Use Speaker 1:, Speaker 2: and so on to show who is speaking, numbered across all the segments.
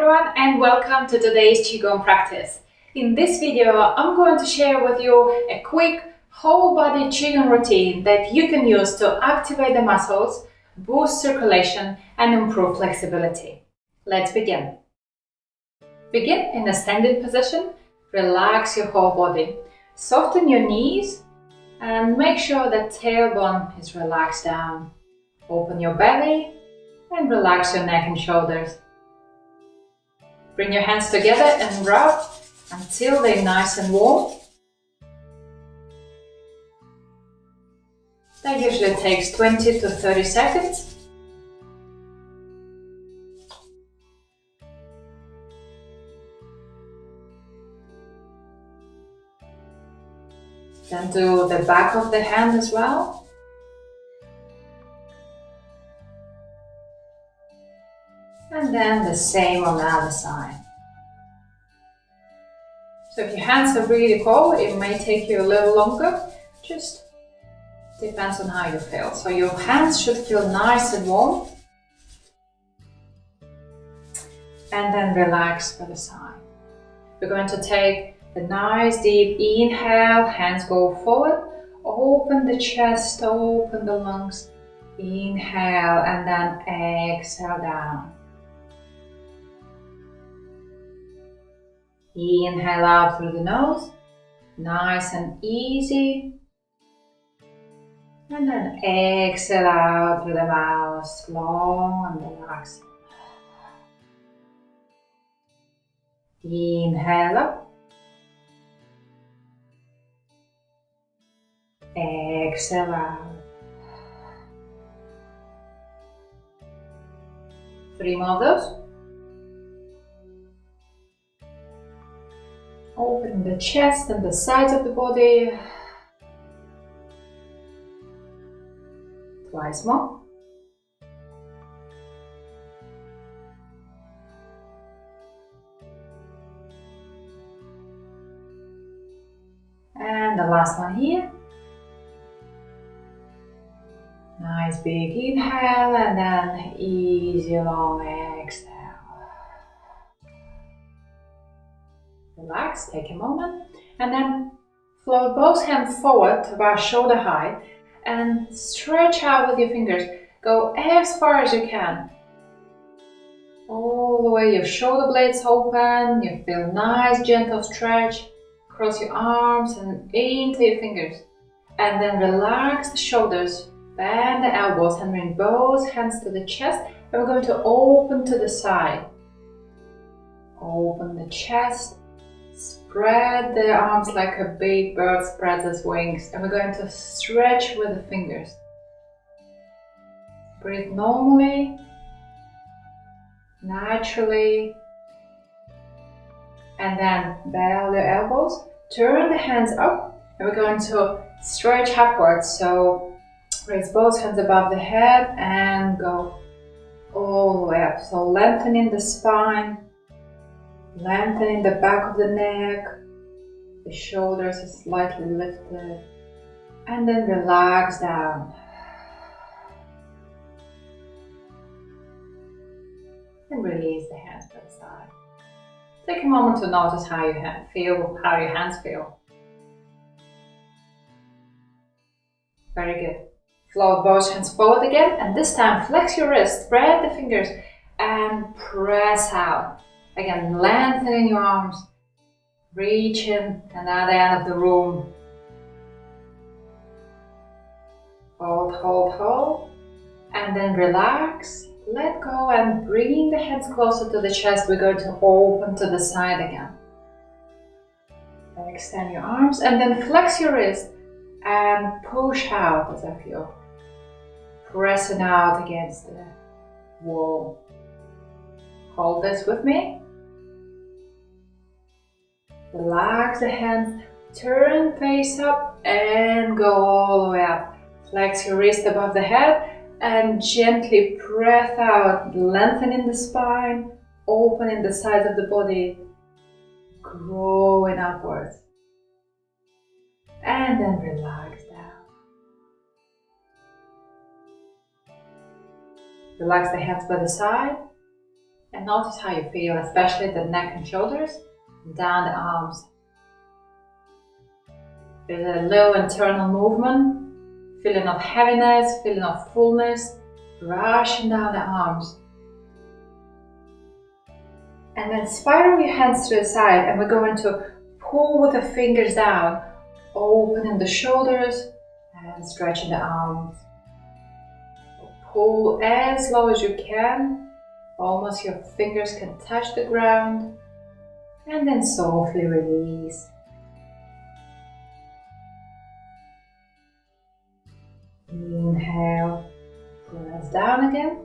Speaker 1: everyone, and welcome to today's Qigong practice. In this video, I'm going to share with you a quick whole body Qigong routine that you can use to activate the muscles, boost circulation, and improve flexibility. Let's begin. Begin in a standing position. Relax your whole body. Soften your knees and make sure that tailbone is relaxed down. Open your belly and relax your neck and shoulders. Bring your hands together and rub until they're nice and warm. That usually takes 20 to 30 seconds. Then do the back of the hand as well. And then the same on the other side. So if your hands are really cold, it may take you a little longer. Just depends on how you feel. So your hands should feel nice and warm. And then relax for the side. We're going to take a nice deep inhale, hands go forward. Open the chest, open the lungs. Inhale and then exhale down. Inhale out through the nose, nice and easy. And then exhale out through the mouth, slow and relaxed. Inhale up. Exhale out. 3 more of those. Open the chest and the sides of the body. Twice more. And the last one here. Nice big inhale and then easy long exhale. Relax, take a moment, and then float both hands forward to about shoulder height and stretch out with your fingers. Go as far as you can. All the way your shoulder blades open, you feel nice gentle stretch. Cross your arms and into your fingers. And then relax the shoulders, bend the elbows and bring both hands to the chest. And we're going to open to the side. Open the chest. Spread the arms like a big bird spreads its wings, and we're going to stretch with the fingers. Breathe normally, naturally, and then bend your elbows. Turn the hands up, and we're going to stretch upwards. So raise both hands above the head and go all the way up. So lengthening the spine. Lengthening the back of the neck, the shoulders are slightly lifted, and then relax down. And release the hands to the side. Take a moment to notice how your hands feel. Very good. Float both hands forward again, and this time flex your wrist, spread the fingers, and press out. Again, lengthening your arms, reaching another end of the room. Hold, hold, hold, and then relax, let go and bring the hands closer to the chest. We're going to open to the side again. Extend your arms and then flex your wrist and push out as if you're pressing out against the wall. Hold this with me. Relax the hands, turn face up and go all the way up. Flex your wrist above the head and gently breath out, lengthening the spine, opening the sides of the body, growing upwards. And then relax down. Relax the hands by the side. And notice how you feel, especially the neck and shoulders, down the arms. There's a little internal movement, feeling of heaviness, feeling of fullness, rushing down the arms. And then spiral your hands to the side, and we're going to pull with the fingers down, opening the shoulders and stretching the arms. Pull as low as you can, almost your fingers can touch the ground, and then softly release. Inhale, press down again.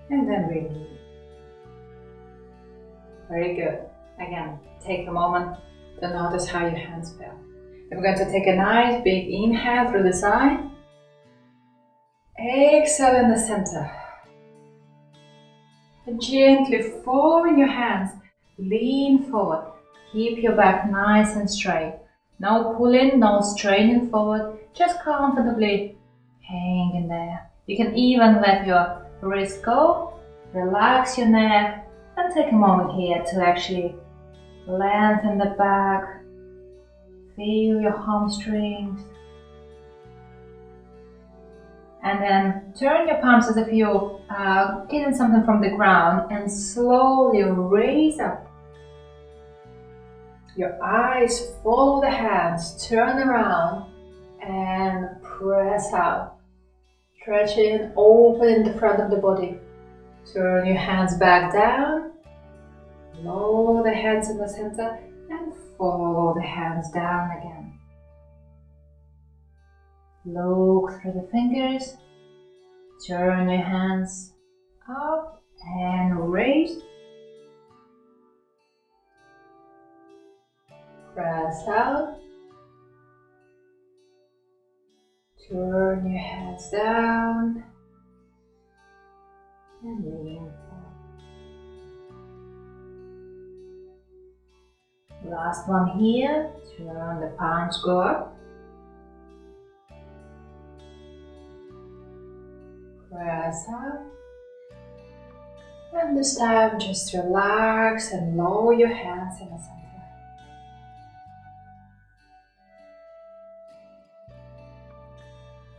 Speaker 1: And then release. Very good. Again, take a moment to notice how your hands feel. Then we're going to take a nice big inhale through the side. Exhale in the center. And gently following your hands, lean forward. Keep your back nice and straight. No pulling, no straining forward. Just comfortably hanging there. You can even let your wrist go. Relax your neck. And take a moment here to actually lengthen the back. Feel your hamstrings. And then turn your palms as if you're getting something from the ground and slowly raise up. Your eyes follow the hands, turn around and press out. Stretching, open the front of the body. Turn your hands back down. Lower the hands in the center and follow the hands down again. Look through the fingers. Turn your hands up and raise. Press out. Turn your hands down and lean forward. Last one here. Turn the palms, go up. Press up. And this time just relax and lower your hands in the center.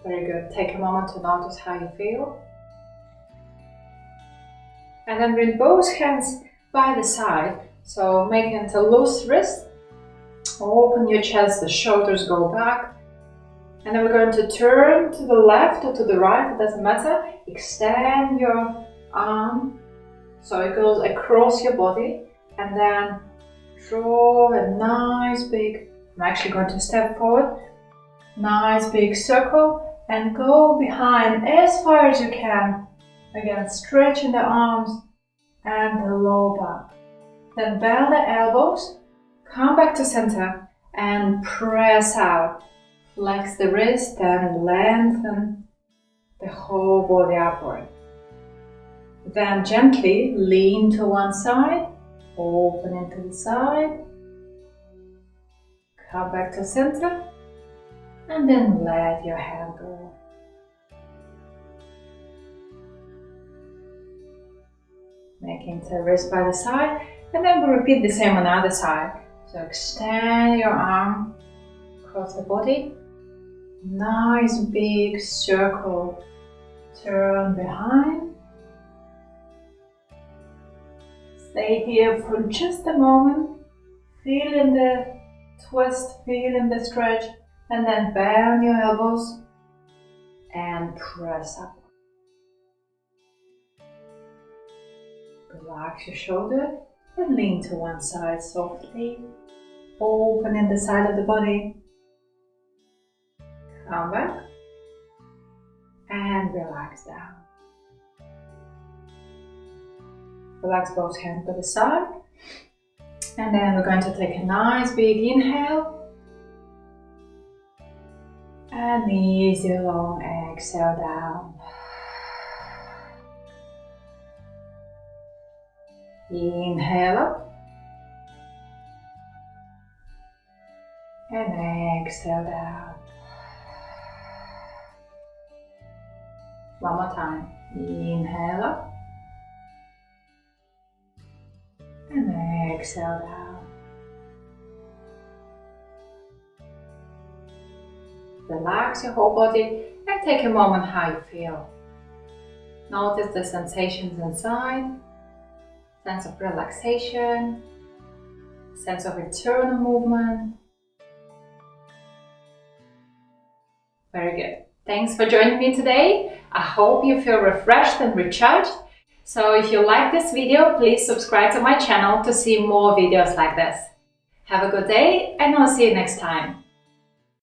Speaker 1: Very good. Take a moment to notice how you feel. And then bring both hands by the side. So make it a loose wrist. Open your chest, the shoulders go back. And then we're going to turn to the left or to the right, it doesn't matter. Extend your arm so it goes across your body. And then draw a nice big, I'm actually going to step forward. Nice big circle. And go behind as far as you can. Again, stretching the arms and the lower back. Then bend the elbows, come back to center and press out. Flex the wrist and lengthen the whole body upward. Then gently lean to one side, open into the side. Come back to center. And then let your hand go. Making the wrist by the side, and then we'll repeat the same on the other side. So extend your arm across the body. Nice big circle. Turn behind. Stay here for just a moment. Feeling the twist, feeling the stretch. And then bend your elbows and press up. Relax your shoulder and lean to one side softly. Opening the side of the body. Come back and relax down. Relax both hands to the side. And then we're going to take a nice big inhale. And easy long exhale down. Inhale up. And exhale down. One more time. Inhale up. And exhale down. Relax your whole body and take a moment how you feel. Notice the sensations inside, sense of relaxation, sense of internal movement. Very good. Thanks for joining me today. I hope you feel refreshed and recharged. So if you like this video, please subscribe to my channel to see more videos like this. Have a good day and I'll see you next time.